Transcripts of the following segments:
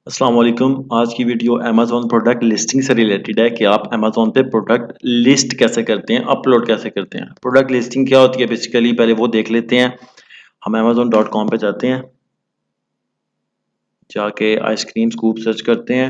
अस्सलाम वालेकुम। आज की वीडियो अमेज़न प्रोडक्ट लिस्टिंग से रिलेटेड है कि आप अमेज़न पे प्रोडक्ट लिस्ट कैसे करते हैं, अपलोड कैसे करते हैं। प्रोडक्ट लिस्टिंग क्या होती है बेसिकली पहले वो देख लेते हैं। हम amazon.com पे जाते हैं, जाके आइसक्रीम स्कूप सर्च करते हैं।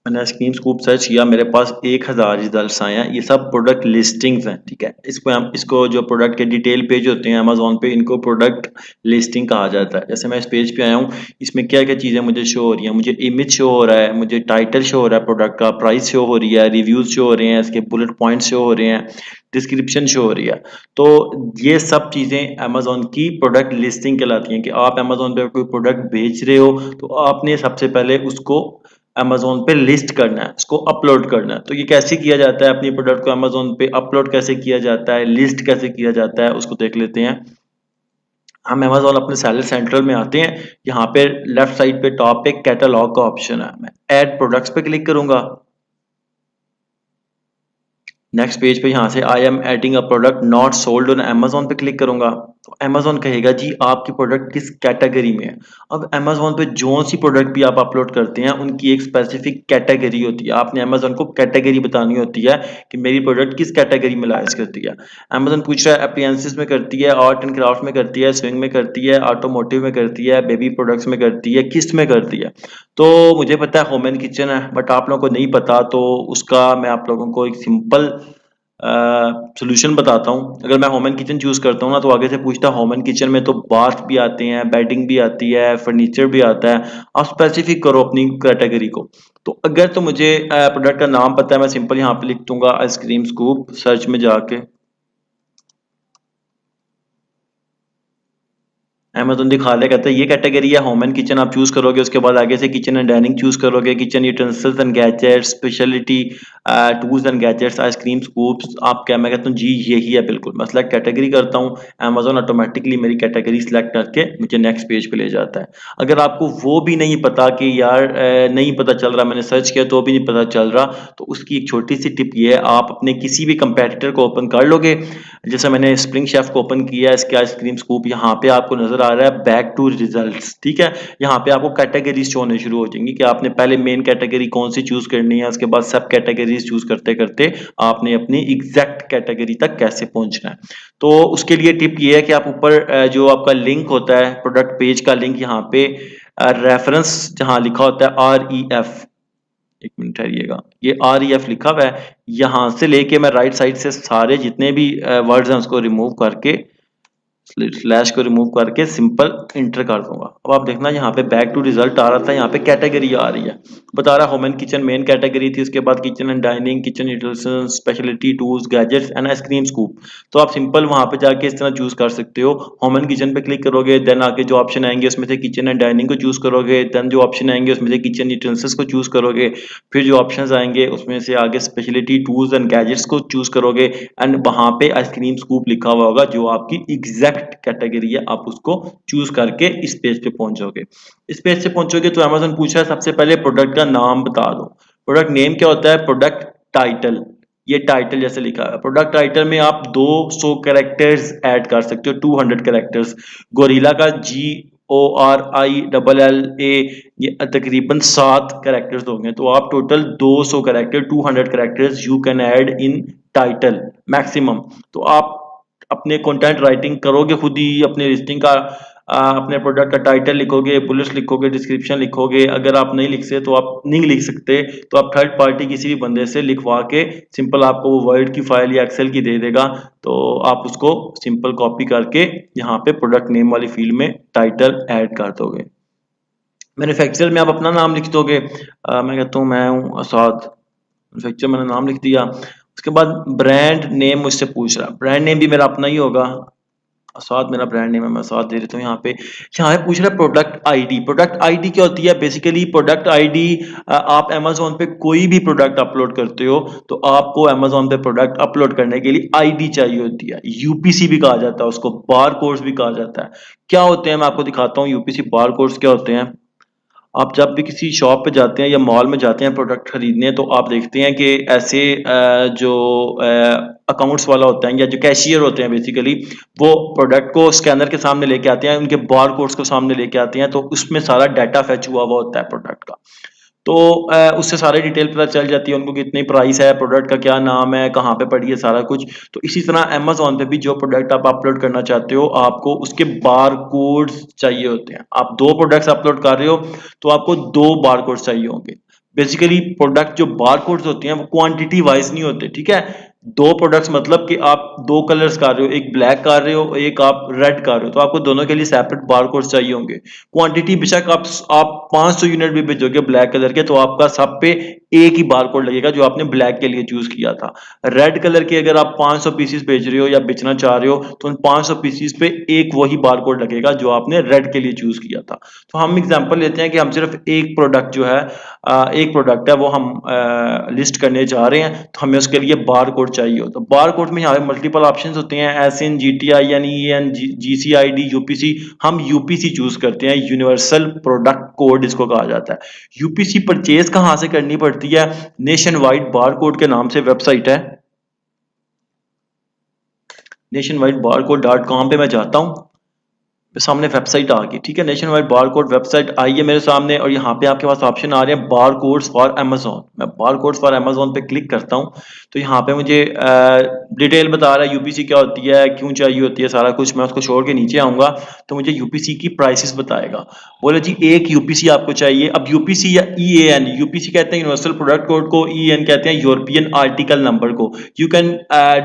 मैंने आइसक्रीम स्कूप सर्च किया, मेरे पास 1000 रिजल्ट्स आए हैं। ये सब प्रोडक्ट लिस्टिंग्स हैं, ठीक है। इसको जो प्रोडक्ट के डिटेल पेज होते हैं अमेज़न पे, इनको प्रोडक्ट लिस्टिंग कहा जाता है। जैसे मैं इस पेज पे आया हूँ, इसमें क्या क्या चीज़ें मुझे शो हो रही हैं। मुझे इमेज शो हो रहा है, मुझे टाइटल शो हो रहा है प्रोडक्ट का, प्राइस शो हो रही है, रिव्यूज शो हो रहे हैं, इसके बुलेट पॉइंट शो हो रहे हैं, डिस्क्रिप्शन शो हो रही है। तो ये सब चीज़ें अमेज़न की प्रोडक्ट लिस्टिंग कहलाती हैं कि आप अमेज़न पे कोई प्रोडक्ट बेच रहे हो तो आपने सबसे पहले उसको अमेज़न पे लिस्ट करना है, उसको अपलोड करना है। तो ये कैसे किया जाता है, अपनी प्रोडक्ट को अमेज़न पे अपलोड कैसे किया जाता है, लिस्ट कैसे किया जाता है, उसको देख लेते हैं। हम अमेज़न अपने सेलर सेंट्रल में आते हैं। यहाँ पे लेफ्ट साइड पे टॉप पे कैटलॉग का ऑप्शन है। मैं ऐड प्रोडक्ट्स पे क्लिक करूंगा। नेक्स्ट पेज पे यहाँ से I am adding a product not sold on Amazon पे क्लिक करूंगा तो अमेज़न कहेगा जी आपकी प्रोडक्ट किस कैटेगरी में है। अब अमेज़न पे जो सी प्रोडक्ट भी आप अपलोड करते हैं उनकी एक स्पेसिफिक कैटेगरी होती है। आपने अमेज़न को कैटेगरी बतानी होती है कि मेरी प्रोडक्ट किस कैटेगरी में लाइज करती है। अमेज़न पूछ रहा है अप्लायंसेस में करती है, आर्ट एंड क्राफ्ट में करती है, स्विंग में करती है, ऑटोमोटिव में करती है, बेबी प्रोडक्ट्स में करती है, किस में करती है। तो मुझे पता है होम एंड किचन है, बट आप लोगों को नहीं पता, तो उसका मैं आप लोगों को एक सिंपल सॉल्यूशन बताता हूँ। अगर मैं होम एंड किचन चूज़ करता हूँ ना, तो आगे से पूछता है होम एंड किचन में तो बाथ भी आते हैं, बेडिंग भी आती है, फर्नीचर भी आता है। आप स्पेसिफिक करो अपनी कैटेगरी को। तो अगर तो मुझे प्रोडक्ट का नाम पता है, मैं सिंपल यहाँ पे लिख दूंगा आइसक्रीम स्कूप सर्च में जाके। अमेज़न दिखा लिया, कहता है ये कैटेगरी है होम एंड किचन, आप चूज़ करोगे। उसके बाद आगे से किचन एंड डाइनिंग चूज़ करोगे, kitchen utensils and gadgets, speciality tools and gadgets, ice cream scoops. आप क्या, मैं कहता हूँ जी यही है बिल्कुल। मैं सेलेक्ट कैटेगरी करता हूँ, अमेज़न ऑटोमेटिकली मेरी कैटेगरी सिलेक्ट करके मुझे नेक्स्ट पेज पे ले जाता है। अगर आपको वो भी नहीं पता कि यार नहीं पता चल रहा, मैंने सर्च किया तो भी नहीं पता चल रहा, तो उसकी एक छोटी सी टिप ये है, आप अपने किसी भी कंपेटिटर को ओपन कर लोगे। जैसे मैंने स्प्रिंग शेफ को ओपन किया, इसके आइसक्रीम स्कूप, यहाँ पे आपको नजर आ रहा है बैक टू रिजल्ट्स, ठीक है। यहाँ पे आपको कैटेगरीज शो होने शुरू हो जाएंगी कि आपने पहले मेन कैटेगरी कौन सी चूज करनी है, उसके बाद सब कैटेगरीज चूज करते करते आपने अपनी एग्जैक्ट कैटेगरी तक कैसे पहुंचना है। तो उसके लिए टिप ये है कि आप ऊपर जो आपका लिंक होता है प्रोडक्ट पेज का लिंक, यहाँ पे रेफरेंस जहाँ लिखा होता है REF, एक मिनट ठहरिएगा, ये REF लिखा हुआ है। यहाँ से लेके मैं राइट साइड से सारे जितने भी वर्ड्स हैं उसको रिमूव करके, स्लैश को रिमूव करके सिंपल इंटर कर दूंगा। अब आप देखना यहाँ पे बैक टू रिजल्ट आ रहा था, यहाँ पे कैटेगरी आ रही है, बता रहा home and kitchen main category थी, उसके बाद kitchen and dining, kitchen utensils, speciality tools, gadgets and ice cream scoop. तो आप सिंपल वहां पे जाके इस तरह चूज कर सकते हो। होम एंड किचन पे क्लिक करोगे, देन आगे जो ऑप्शन आएंगे उसमें से किचन एंड डाइनिंग को चूज करोगे, देन जो ऑप्शन आएंगे उसमें से किचन यूटेंसिल्स को चूज करोगे, फिर जो ऑप्शन आएंगे उसमें से आगे स्पेशलिटी टूल्स एंड गैजेट्स को चूज करोगे, एंड वहां पे आइसक्रीम स्कूप लिखा हुआ होगा जो आपकी एग्जैक्ट कैटेगरी है, आप उसको चूज करके इस पेज पे पहुंचोगे। इस पेज से पहुंचोगे तो अमेज़न पूछ रहा है सबसे पहले प्रोडक्ट का नाम बता दो। प्रोडक्ट नेम क्या होता है, प्रोडक्ट टाइटल। ये टाइटल जैसे लिखा है, प्रोडक्ट टाइटल में आप 200 कैरेक्टर्स ऐड कर सकते हो, 200 कैरेक्टर्स। गोरिल्ला का GORILLA ये तकरीबन 7 कैरेक्टर्स होंगे, तो आप total 200 character, 200 characters you can add in title maximum. तो आप अपने कंटेंट राइटिंग करोगे खुद ही, अपने लिस्टिंग का अपने प्रोडक्ट का टाइटल लिखोगे, बुलेट्स लिखोगे, डिस्क्रिप्शन लिखोगे। अगर आप नहीं लिख सकते, तो आप नहीं लिख सकते तो आप थर्ड पार्टी किसी भी बंदे से लिखवा के सिंपल आपको वो वर्ड की फाइल या एक्सेल की दे देगा, तो आप उसको सिंपल कॉपी करके यहाँ पे प्रोडक्ट नेम वाली फील्ड में टाइटल ऐड कर दोगे। मैन्युफैक्चरर में आप अपना नाम लिख दोगे। मैं कहता हूँ मैं हूँ असाद, मैन्युफैक्चरर मैंने नाम लिख दिया। उसके बाद ब्रांड नेम मुझसे पूछ रहा है, ब्रांड नेम भी मेरा अपना ही होगा, असाद मेरा ब्रांड नेम है, मैं असाद दे देता हूँ। यहाँ पे पूछ रहा है प्रोडक्ट आईडी। प्रोडक्ट आईडी क्या होती है, बेसिकली प्रोडक्ट आईडी, आप अमेज़न पे कोई भी प्रोडक्ट अपलोड करते हो तो आपको अमेज़न पे प्रोडक्ट अपलोड करने के लिए आईडी चाहिए होती है। यूपीसी भी कहा जाता है उसको, बार कोड्स भी कहा जाता है। क्या होते हैं मैं आपको दिखाता हूँ यूपीसी बार कोड्स क्या होते हैं। आप जब भी किसी शॉप पे जाते हैं या मॉल में जाते हैं प्रोडक्ट खरीदने, तो आप देखते हैं कि ऐसे जो अकाउंट्स वाला होता है या जो कैशियर होते हैं बेसिकली, वो प्रोडक्ट को स्कैनर के सामने लेके आते हैं, उनके बार कोड्स को सामने लेके आते हैं, तो उसमें सारा डाटा फेच हुआ हुआ होता है प्रोडक्ट का। तो उससे सारी डिटेल पता चल जाती है उनको, कितनी प्राइस है, प्रोडक्ट का क्या नाम है, कहाँ पे पड़ी है, सारा कुछ। तो इसी तरह अमेज़न पे भी जो प्रोडक्ट आप अपलोड करना चाहते हो, आपको उसके बारकोड्स चाहिए होते हैं। आप 2 प्रोडक्ट्स अपलोड कर रहे हो, तो आपको 2 बारकोड्स चाहिए होंगे। बेसिकली प्रोडक्ट जो बारकोड्स होते हैं वो क्वांटिटी वाइज नहीं होते, ठीक है? 2 प्रोडक्ट्स मतलब कि आप 2 कलर्स कर रहे हो, एक ब्लैक कर रहे हो, एक आप रेड कर रहे हो, तो आपको दोनों के लिए सेपरेट बारकोड्स चाहिए होंगे। क्वांटिटी बेशक आप 500 यूनिट भी भेजोगे ब्लैक कलर के, तो आपका सब पे एक ही बारकोड लगेगा जो आपने ब्लैक के लिए चूज किया था। रेड कलर के अगर आप 500 पीसेस भेज रहे हो या बेचना चाह रहे हो, तो उन 500 पीसेस पे एक वही बारकोड लगेगा जो आपने रेड के लिए चूज किया था। तो हम एग्जांपल लेते हैं कि हम सिर्फ एक प्रोडक्ट जो है, एक प्रोडक्ट है वो हम लिस्ट करने जा रहे हैं, तो हमें उसके लिए बार कोड चाहिए होता है। बार कोड में यहाँ पे मल्टीपल ऑप्शंस होते हैं, ASIN, G T I N, E N, G C I D, UPC. हम यूपीसी चूज करते हैं, यूनिवर्सल प्रोडक्ट कोड इसको कहा जाता है। यूपीसी परचेज कहाँ से करनी पड़ती है? नेशन वाइड बार कोड के नाम से वेबसाइट है, nation wide bar code .com पे मैं जाता हूँ, सामने वेबसाइट आ गई, ठीक है? Nation wide bar code website आई है मेरे सामने, और यहाँ पे आपके पास ऑप्शन आ रहे हैं बार कोड्स फॉर अमेजोन। मैं बार कोड्स फॉर अमेजोन पे क्लिक करता हूँ, तो यहाँ पे मुझे डिटेल बता रहा है यूपीसी क्या होती है, क्यों चाहिए होती है, सारा कुछ। मैं उसको छोड़ के नीचे आऊंगा तो मुझे यूपीसी की प्राइसेस बताएगा। बोले जी एक यूपीसी आपको चाहिए। अब यूपीसी या ई ए एन, यूपीसी कहते हैं यूनिवर्सल प्रोडक्ट कोड को, ई एन कहते हैं यूरोपियन आर्टिकल नंबर को। You can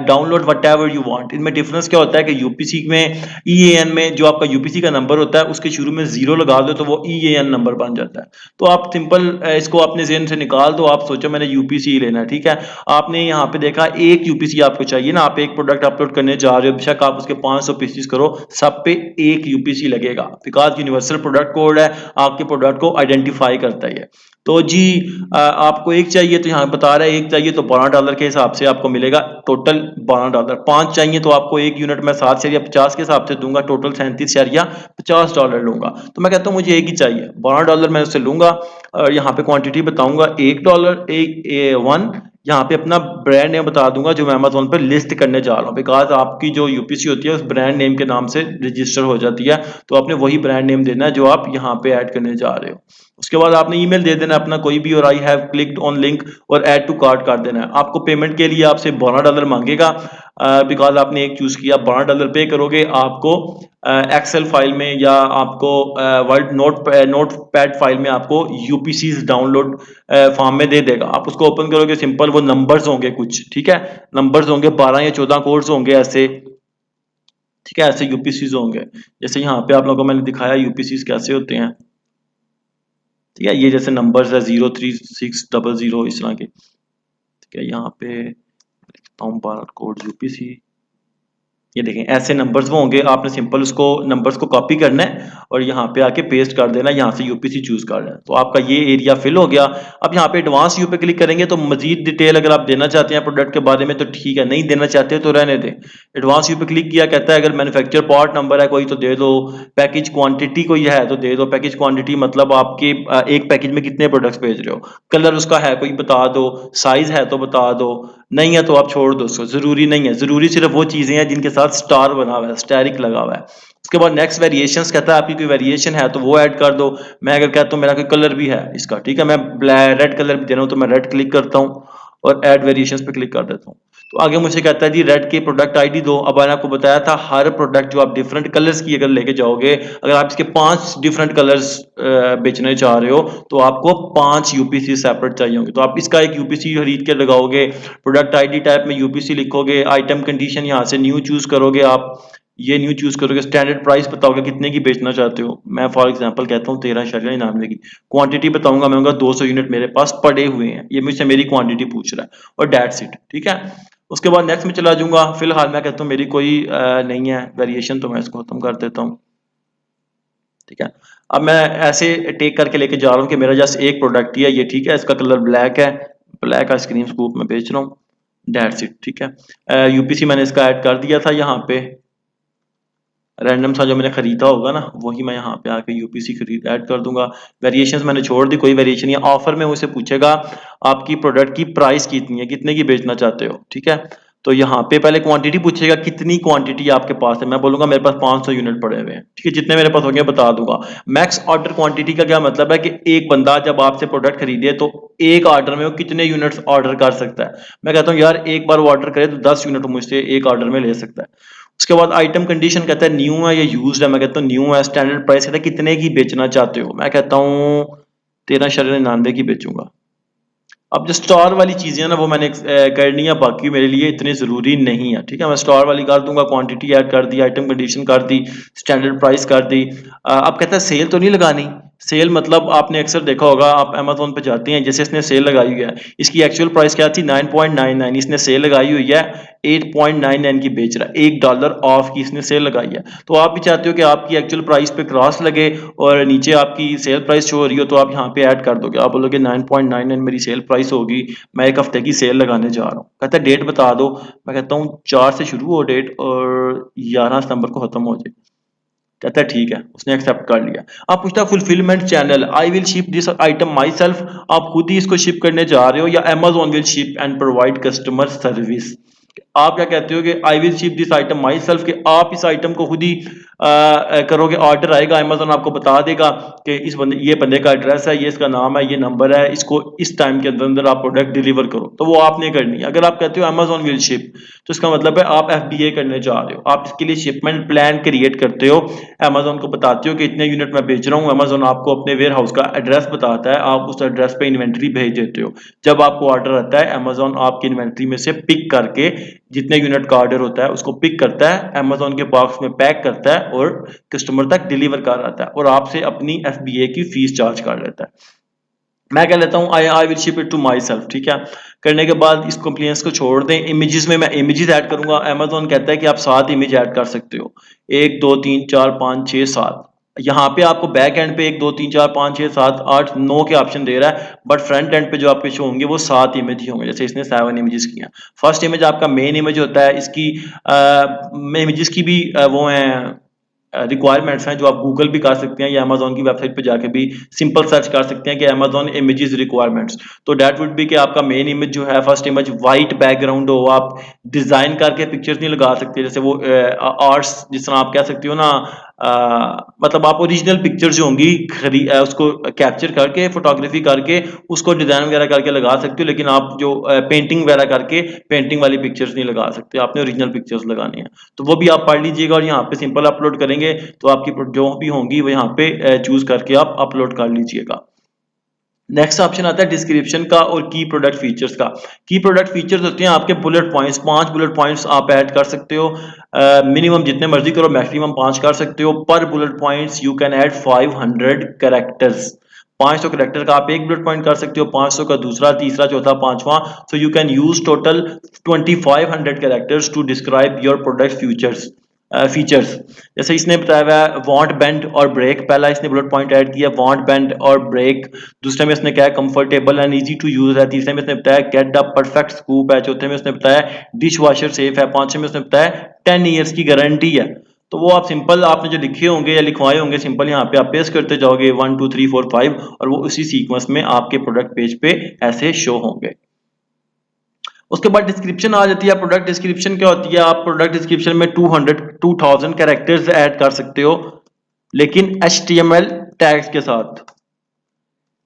download what ever you want. इनमें डिफरेंस क्या होता है कि यूपीसी में, ईएएन में जो आपका यूपीसी का नंबर होता है उसके शुरू में 0 लगा दो तो वो ईएएन नंबर बन जाता है। तो आप सिंपल इसको अपने जेहन से निकाल दो, आप सोचो मैंने यूपीसी लेना है, ठीक है? आपने यहाँ पे देखा एक यूपीसी आपको चाहिए ना, आप एक प्रोडक्ट अपलोड करने जा रहे हो, बेशक आप उसके 500 पीसीस करो, सब पे एक यूपीसी लगेगा, बिकॉज यूनिवर्सल प्रोडक्ट कोड है, आपके प्रोडक्ट को आइडेंटिफाई करता है। तो जी आपको एक चाहिए, तो यहाँ बता रहा है एक चाहिए तो $12 के हिसाब से आपको मिलेगा, टोटल $12। 5 चाहिए तो आपको एक यूनिट में 7 शेयर या 50 के हिसाब से दूंगा, टोटल 37 शेयर या $50 लूंगा। तो मैं कहता हूँ मुझे एक ही चाहिए, $12 मैं उससे लूंगा, और यहाँ पे क्वांटिटी बताऊंगा $1, एक 1। यहाँ पे अपना ब्रांड नेम बता दूंगा जो मैं अमेजोन पर लिस्ट करने जा रहा हूँ, बिकॉज आपकी जो यूपीसी होती है उस ब्रांड नेम के नाम से रजिस्टर हो जाती है, तो आपने वही ब्रांड नेम देना है जो आप यहाँ पे ऐड करने जा रहे हो। उसके बाद आपने ईमेल दे देना अपना कोई भी, और I have clicked on link, और ऐड टू कार्ट कर देना है। आपको पेमेंट के लिए आपसे $12 मांगेगा, बिकॉज आपने एक चूज किया। $12 पे करोगे, आपको एक्सेल फाइल में या आपको वर्ड नोट पैड फाइल में आपको यूपीसी डाउनलोड फॉर्म में दे देगा। आप उसको ओपन करोगे, सिंपल वो नंबर्स होंगे कुछ, ठीक है? नंबर्स होंगे 12 या 14 कोड्स होंगे ऐसे, ठीक है? ऐसे यूपीसीज होंगे, जैसे यहाँ पे आप लोगों को मैंने दिखाया यूपीसीज कैसे होते हैं, ठीक है? ये जैसे नंबर्स है 03600 इस तरह के, ठीक है? यहाँ पे लिखता हूँ बार कोड यूपीसी, ये देखें ऐसे नंबर्स वो होंगे। आपने सिंपल उसको नंबर्स को कॉपी करना है और यहाँ पे आके पेस्ट कर देना, यहाँ से यूपीसी चूज करना है, तो आपका ये एरिया फिल हो गया। अब यहाँ पे एडवांस व्यू पे क्लिक करेंगे तो मजीद डिटेल अगर आप देना चाहते हैं प्रोडक्ट के बारे में तो ठीक है, नहीं देना चाहते तो रहने दें। एडवांस व्यू पे क्लिक किया, कहता है अगर मैन्युफैक्चर पार्ट नंबर है कोई तो दे दो, पैकेज क्वांटिटी कोई है तो दे दो। पैकेज क्वांटिटी मतलब आपके एक पैकेज में कितने प्रोडक्ट्स भेज रहे हो, कलर उसका है कोई बता दो, साइज है तो बता दो, नहीं है तो आप छोड़ दो उसको, जरूरी नहीं है। जरूरी सिर्फ वो चीजें हैं जिनके साथ स्टार बना हुआ है, स्टैरिक लगा हुआ है। उसके बाद नेक्स्ट वेरिएशंस कहता है आपकी कोई वेरिएशन है तो वो ऐड कर दो। मैं अगर कहता हूँ मेरा कोई कलर भी है इसका, ठीक है, मैं रेड कलर भी देना हूँ तो मैं रेड क्लिक करता हूँ और ऐड वेरिएशंस पे क्लिक कर देता हूँ। तो आगे मुझे कहता है जी रेड की प्रोडक्ट आईडी दो। अब मैंने आपको बताया था हर प्रोडक्ट जो आप डिफरेंट कलर्स की अगर लेके जाओगे, अगर आप इसके 5 डिफरेंट कलर्स बेचने चाह रहे हो तो आपको 5 यूपीसी सेपरेट चाहिए होंगे। तो आप इसका एक यूपीसी खरीद के लगाओगे, प्रोडक्ट आईडी टाइप में यूपीसी लिखोगे, आइटम कंडीशन यहाँ से न्यू चूज करोगे, आप ये न्यू चूज करोगे, स्टैंडर्ड प्राइस बताओगे कितने की बेचना चाहते हो। मैं फॉर एग्जांपल कहता हूँ 13.99 की। क्वांटिटी बताऊंगा मैं, 200 यूनिट मेरे पास पड़े हुए हैं, ये मुझसे मेरी क्वांटिटी पूछ रहा है, और डेट्स इट, ठीक है। उसके बाद नेक्स्ट में चला जाऊंगा। फिलहाल मैं कहता हूँ मेरी कोई नहीं है वेरिएशन, तो मैं इसको खत्म कर देता हूँ, ठीक है। अब मैं ऐसे टेक करके लेके जा रहा हूँ कि मेरा जस्ट एक प्रोडक्ट ही है ये, ठीक है, इसका कलर ब्लैक है, ब्लैक आइसक्रीम स्कूप में बेच रहा हूँ, डेट्स इट, ठीक है। यूपीसी मैंने इसका ऐड कर दिया था यहाँ पे, रैंडम सा जो मैंने खरीदा होगा ना वही मैं यहाँ पे आके यूपीसी खरीद ऐड कर दूंगा। वेरिएशंस मैंने छोड़ दी, कोई वेरिएशन या ऑफर में मुझसे पूछेगा आपकी प्रोडक्ट की प्राइस कितनी है, कितने की बेचना चाहते हो, ठीक है। तो यहाँ पे पहले क्वांटिटी पूछेगा, कितनी क्वांटिटी आपके पास है, मैं बोलूंगा मेरे पास 500 यूनिट पड़े हुए हैं, ठीक है, जितने मेरे पास होंगे बता दूंगा। मैक्स ऑर्डर क्वांटिटी का क्या मतलब है कि एक बंदा जब आपसे प्रोडक्ट खरीदे तो एक ऑर्डर में वो कितने यूनिट्स ऑर्डर कर सकता है। मैं कहता हूँ यार एक बार वो ऑर्डर करे तो 10 यूनिट मुझसे एक ऑर्डर में ले सकता है। उसके बाद आइटम कंडीशन कहता है न्यू है या यूज्ड है, मैं कहता हूँ न्यू है। स्टैंडर्ड प्राइस कहता है कितने की बेचना चाहते हो, मैं कहता हूँ 13.99 की बेचूंगा। अब जो स्टार वाली चीजें हैं ना वो मैंने करनी है, बाकी मेरे लिए इतनी जरूरी नहीं है, ठीक है। मैं स्टार वाली कर दूंगा, क्वांटिटी ऐड कर दी, आइटम कंडीशन कर दी, स्टैंडर्ड प्राइस कर दी। अब कहता है सेल तो नहीं लगानी। सेल मतलब आपने अक्सर देखा होगा, आप अमेजोन पे जाते हैं, जैसे इसने सेल लगाई हुई है, इसकी एक्चुअल प्राइस क्या थी 9.99, इसने सेल लगाई हुई है 8.99 की बेच रहा है, $1 ऑफ की इसने सेल लगाई है। तो आप भी चाहते हो कि आपकी एक्चुअल प्राइस पे क्रॉस लगे और नीचे आपकी सेल प्राइस शो हो रही हो, तो आप यहाँ पे ऐड कर दोगे, आप बोलोगे 9.99 मेरी सेल प्राइस होगी, मैं एक हफ्ते की सेल लगाने जा रहा हूँ। कहता है डेट बता दो, मैं कहता हूँ 4 से शुरू हो डेट और 11 सितंबर को खत्म हो जाए। कहता है ठीक है, उसने एक्सेप्ट कर लिया। आप पूछता है fulfilment channel, I will ship this item my self, आप खुद ही इसको शिप करने जा रहे हो या Amazon will ship and provide customer service. आप क्या कहते हो कि आई will ship this item my self, कि आप इस आइटम को खुद ही करोगे, ऑर्डर आएगा, अमेजोन आपको बता देगा कि इस बंदे, ये बंदे का एड्रेस है, ये इसका नाम है, ये नंबर है, इसको इस टाइम के अंदर अंदर आप प्रोडक्ट डिलीवर करो, तो वो आपने करनी है। अगर आप कहते हो अमेजोन विल शिप, तो इसका मतलब है आप एफबीए करने जा रहे हो, आप इसके लिए शिपमेंट प्लान क्रिएट करते हो, अमेजोन को बताते हो कि इतने यूनिट मैं बेच रहा हूँ, अमेजोन आपको अपने वेयर हाउस का एड्रेस बताता है, आप उस एड्रेस पे इन्वेंट्री भेज देते हो। जब आपको ऑर्डर आता है अमेजोन आपकी इन्वेंट्री में से पिक करके, जितने यूनिट का ऑर्डर होता है उसको पिक करता है, अमेजोन के बॉक्स में पैक करता है और कस्टमर तक डिलीवर कर आता है और आपसे अपनी एफबीए की फीस चार्ज कर लेता है। मैं कह लेता हूँ I will ship it to myself, ठीक है। करने के बाद इस कंप्लेंट्स को छोड़ दें। इमेजेस में मैं इमेजेस ऐड करूंगा, अमेजोन कहता है कि आप 7 इमेज ऐड कर सकते हो, 1 2 3 4 5 6 7। यहाँ पे आपको बैक एंड पे 1 2 3 4 5 6 7 8 9 के ऑप्शन दे रहा है, बट फ्रंट एंड पे जो आपके शो होंगे वो 7 इमेज ही होंगे, जैसे इसने 7 इमेजेस किया। फर्स्ट इमेज आपका मेन इमेज होता है, इसकी इमेजेस की भी वो है रिक्वायरमेंट्स हैं जो आप गूगल भी कर सकते हैं या अमेजोन की वेबसाइट पे जाके भी सिंपल सर्च कर सकते हैं कि अमेजोन इमेजेस रिक्वायरमेंट्स। तो डेट वुड बी कि आपका मेन इमेज जो है, फर्स्ट इमेज वाइट बैकग्राउंड हो, आप डिजाइन करके पिक्चर्स नहीं लगा सकते, जैसे वो आर्ट्स जिस तरह आप कह सकते हो ना, मतलब आप ओरिजिनल पिक्चर्स जो होंगी उसको कैप्चर करके फोटोग्राफी करके उसको डिजाइन वगैरह करके लगा सकते हो, लेकिन आप जो पेंटिंग वगैरह करके पेंटिंग वाली पिक्चर्स नहीं लगा सकते, आपने ओरिजिनल पिक्चर्स लगानी है। तो वो भी आप पढ़ लीजिएगा और यहाँ पे सिंपल अपलोड करेंगे तो आपकी जो भी होंगी वो यहाँ पे चूज करके आप अपलोड कर लीजिएगा। नेक्स्ट ऑप्शन आता है डिस्क्रिप्शन का और की प्रोडक्ट फीचर्स का। की प्रोडक्ट फीचर्स होते हैं आपके बुलेट पॉइंट्स, 5 बुलेट पॉइंट्स आप ऐड कर सकते हो, मिनिमम जितने मर्जी करो, मैक्सिमम 5 कर सकते हो। पर bullet points you can add 500 characters, 500 character का आप एक बुलेट पॉइंट कर सकते हो, 500 का दूसरा, तीसरा, चौथा, पांचवा। So you can use total 2500 characters to describe your product futures features. जैसे इसने बताया हुआ है वांट बेंड और ब्रेक, पहला इसने बुलेट पॉइंट ऐड किया वांट बेंड और ब्रेक। दूसरे में इसने क्या है comfortable and easy to use है। तीसरे में इसने बताया गेट द परफेक्ट स्कूप है। चौथे में इसने बताया डिश वॉशर सेफ है। पांचवें में इसने बताया 10 ईयर्स की गारंटी है। तो वो आप सिंपल आपने जो लिखे होंगे या लिखवाए होंगे सिंपल यहाँ पे आप पेस्ट करते जाओगे 1 2 3 4 5 और वो उसी सीक्वेंस में आपके प्रोडक्ट पेज पे ऐसे शो होंगे। उसके बाद डिस्क्रिप्शन आ जाती है। प्रोडक्ट डिस्क्रिप्शन क्या होती है, आप प्रोडक्ट डिस्क्रिप्शन में 2000 कैरेक्टर्स ऐड कर सकते हो, लेकिन HTML टैग्स के साथ।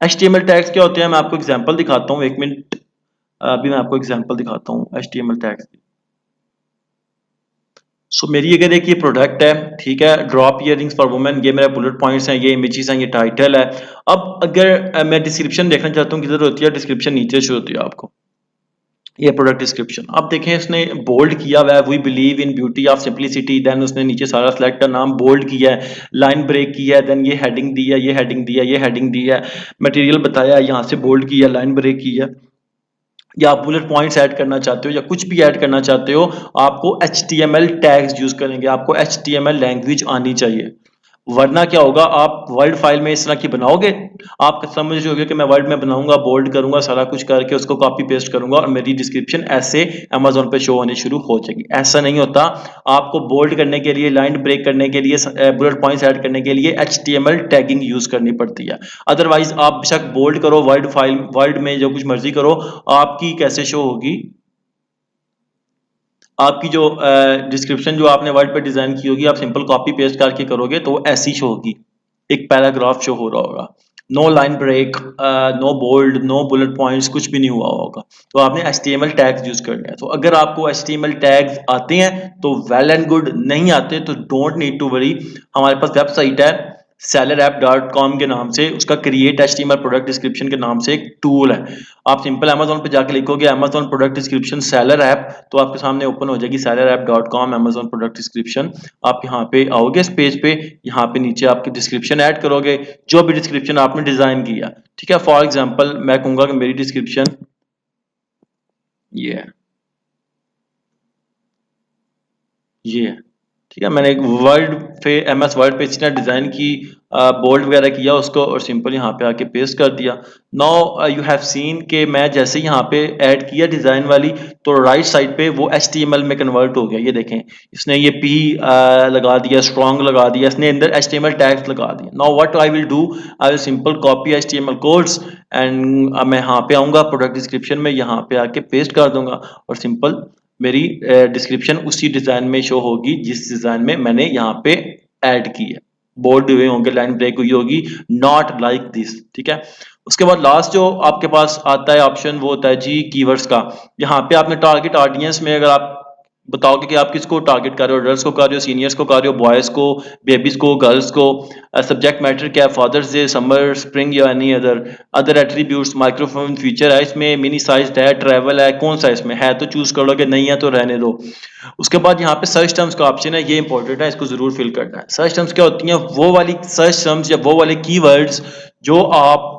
HTML टैग्स क्या होते हैं, मैं आपको एग्जांपल दिखाता हूँ, एक मिनट, अभी मैं आपको एग्जांपल दिखाता हूँ HTML टैग्स की। सो मेरी अगर एक ये प्रोडक्ट है, ठीक है, ड्रॉप इयररिंग्स फॉर वुमेन, ये मेरे बुलेट पॉइंट्स हैं, ये इमेजेस हैं, ये टाइटल है। अब अगर मैं डिस्क्रिप्शन देखना चाहता हूँ किधर होती है, डिस्क्रिप्शन नीचे से होती है आपको, ये प्रोडक्ट डिस्क्रिप्शन आप देखें, इसने बोल्ड किया हुआ है we believe in beauty of simplicity, then उसने नीचे सारा सेलेक्ट का नाम बोल्ड किया है, लाइन ब्रेक किया है, देन ये हेडिंग दी है, ये हेडिंग दी है, ये हेडिंग दी है, मटेरियल बताया है, यहाँ से बोल्ड किया, लाइन ब्रेक किया। या आप बुलेट पॉइंट्स ऐड करना चाहते हो या कुछ भी ऐड करना चाहते हो, आपको HTML टैग्स यूज करेंगे, आपको HTML लैंग्वेज आनी चाहिए। वरना क्या होगा, आप वर्ड फाइल में इस तरह की बनाओगे, आप समझ रहे होगे कि मैं वर्ड में बनाऊंगा, बोल्ड करूंगा, सारा कुछ करके उसको कॉपी पेस्ट करूंगा और मेरी डिस्क्रिप्शन ऐसे अमेजोन पे शो होनी शुरू हो जाएगी। ऐसा नहीं होता। आपको बोल्ड करने के लिए, लाइन ब्रेक करने के लिए, बुलेट पॉइंट्स ऐड करने के लिए HTML टैगिंग यूज करनी पड़ती है। अदरवाइज आप बेशक बोल्ड करो, वर्ड फाइल, वर्ड में जो कुछ मर्जी करो, आपकी कैसे शो होगी, आपकी जो डिस्क्रिप्शन जो आपने वर्ड पे डिजाइन की होगी, आप सिंपल कॉपी पेस्ट करके करोगे तो ऐसी शो होगी, एक पैराग्राफ शो हो रहा होगा, no line break, no bold, no bullet points, कुछ भी नहीं हुआ होगा। तो आपने HTML टैग्स यूज करने हैं। तो अगर आपको HTML टैग्स आते हैं तो वेल एंड गुड, नहीं आते तो डोंट नीड टू वरी। हमारे पास वेबसाइट है sellerapp.com के नाम से, उसका क्रिएट HTML प्रोडक्ट डिस्क्रिप्शन के नाम से एक टूल है। आप सिंपल अमेजोन पे जाके लिखोगे Amazon product description seller app, तो आपके सामने ओपन हो जाएगी sellerapp.com अमेजोन प्रोडक्ट डिस्क्रिप्शन। आप यहाँ पे आओगे इस पेज पे, यहाँ पे नीचे आपकी डिस्क्रिप्शन ऐड करोगे, जो भी डिस्क्रिप्शन आपने डिजाइन किया, ठीक है। फॉर एग्जाम्पल मैं कहूंगा कि मेरी डिस्क्रिप्शन ये है, ये है, ठीक है। मैंने एक वर्ड पे MS वर्ड पे इस तरह डिजाइन की, बोल्ड वगैरह किया उसको और सिंपल यहाँ पे आके पेस्ट कर दिया। नाउ यू हैव सीन कि मैं जैसे ही यहाँ पे ऐड किया डिजाइन वाली, तो राइट साइड पे वो HTML में कन्वर्ट हो गया। ये देखें, इसने ये P लगा दिया, स्ट्रॉन्ग लगा दिया, इसने अंदर HTML टैग्स लगा दिया। Now what I will do, I will simple copy HTML codes and मैं यहाँ पे आऊंगा प्रोडक्ट डिस्क्रिप्शन में, यहाँ पे आके पेस्ट कर दूंगा और सिंपल मेरी डिस्क्रिप्शन उसी डिजाइन में शो होगी जिस डिजाइन में मैंने यहाँ पे ऐड की है। बोल्ड हुए होंगे, लाइन ब्रेक हुई होगी, नॉट लाइक दिस, ठीक है। उसके बाद लास्ट जो आपके पास आता है ऑप्शन, वो होता है जी कीवर्ड्स का। यहाँ पे आपने टारगेट ऑडियंस में अगर आप बताओगे कि आप किसको टारगेट कर रहे हो, अडल्ट्स को कर रहे हो, सीनियर्स को कर रहे हो, बॉयज को, बेबीज को, गर्ल्स को, सब्जेक्ट मैटर क्या है, फादर्स डे, समर, स्प्रिंग या any other, other attributes, microphone feature है इसमें, मिनी साइज है, ट्रैवल है, कौन सा इसमें है तो चूज कर लो, कि नहीं है तो रहने दो। उसके बाद यहाँ पे सर्च टर्म्स का ऑप्शन है, ये इंपॉर्टेंट है, इसको जरूर फिल करना है। सर्च टर्म्स क्या होती हैं, वो वाली सर्च टर्म्स या वो वाले कीवर्ड्स जो आप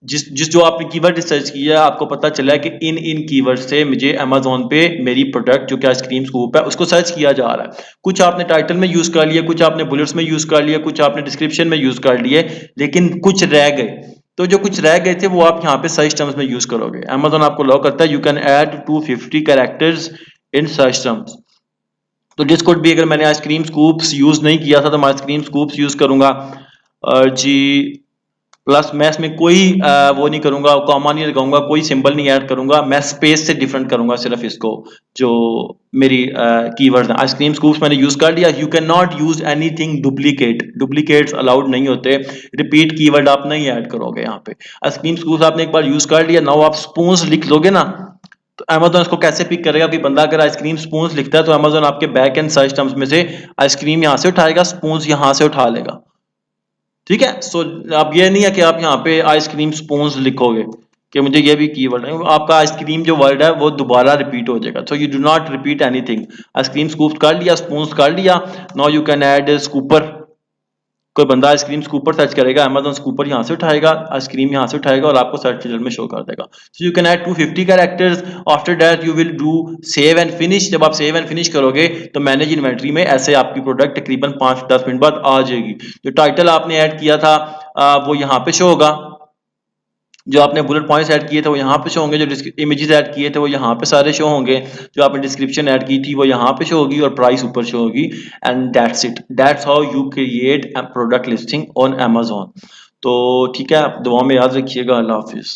जिस जो आपने कीवर्ड रिसर्च किया, आपको पता चला है कि इन कीवर्ड से मुझे अमेजोन पे मेरी प्रोडक्ट जो कि आइसक्रीम स्कूप है उसको सर्च किया जा रहा है। कुछ आपने टाइटल में यूज कर लिया, कुछ आपने बुलेट्स में यूज कर लिया, कुछ आपने डिस्क्रिप्शन में यूज कर लिए, लेकिन कुछ रह गए। तो जो कुछ रह गए थे वो आप यहाँ पे सर्च टर्म्स में यूज करोगे। अमेजोन आपको अलाउ करता है, you can add 250 characters in search terms. तो दिस कुड भी, अगर मैंने आइसक्रीम स्कूप्स यूज नहीं किया था तो मैं आइसक्रीम स्कूप्स यूज करूंगा, और जी प्लस मैं इसमें कोई वो नहीं करूंगा, कॉमा नहीं लगाऊंगा, कोई सिंबल नहीं ऐड करूंगा, मैं स्पेस से डिफरेंट करूंगा सिर्फ इसको। जो मेरी कीवर्ड्स हैं, आइसक्रीम स्कूप्स मैंने यूज कर लिया। You can not use anything duplicate, duplicates allowed नहीं होते, रिपीट कीवर्ड आप नहीं ऐड करोगे यहाँ पे। आइसक्रीम स्कूप्स आपने एक बार यूज कर लिया, नाउ आप स्पून्स लिख लोगे ना, तो अमेजोन इसको कैसे पिक करेगा कि बंदा अगर आइसक्रीम स्पून्स लिखता है तो अमेजोन आपके बैक एंड सर्च टर्म्स में से आइसक्रीम यहाँ से उठाएगा, स्पून्स यहाँ से उठा लेगा, ठीक है। सो अब ये नहीं है कि आप यहाँ पे आइसक्रीम स्पून्स लिखोगे कि मुझे ये भी कीवर्ड है, आपका आइसक्रीम जो वर्ड है वो दोबारा रिपीट हो जाएगा। So you do not repeat anything. Ice cream scoop कर लिया, स्पून्स कर लिया, now you can add scooper. कोई बंदा आइसक्रीम स्कूपर सर्च करेगा, अमेजोन स्कूपर यहाँ से उठाएगा, आइसक्रीम यहाँ से उठाएगा और आपको सर्च रिजल्ट में शो कर देगा। सो you can add 250 characters. After that you will do save and finish. जब आप सेव एंड फिनिश करोगे तो मैनेज इन्वेंटरी में ऐसे आपकी प्रोडक्ट तकरीबन 5-10 मिनट बाद आ जाएगी। जो टाइटल आपने ऐड किया था वो यहाँ पे शो होगा, जो आपने बुलेट पॉइंट्स ऐड किए थे वो यहाँ पे शो होंगे, जो इमेजेस ऐड किए थे वो यहाँ पे सारे शो होंगे, जो आपने डिस्क्रिप्शन ऐड की थी वो यहाँ पे शो होगी और प्राइस ऊपर शो होगी। And that's it, that's how you create a product listing on Amazon. तो ठीक है, आप दुआ में याद रखिएगा। अल्लाह हाफिज।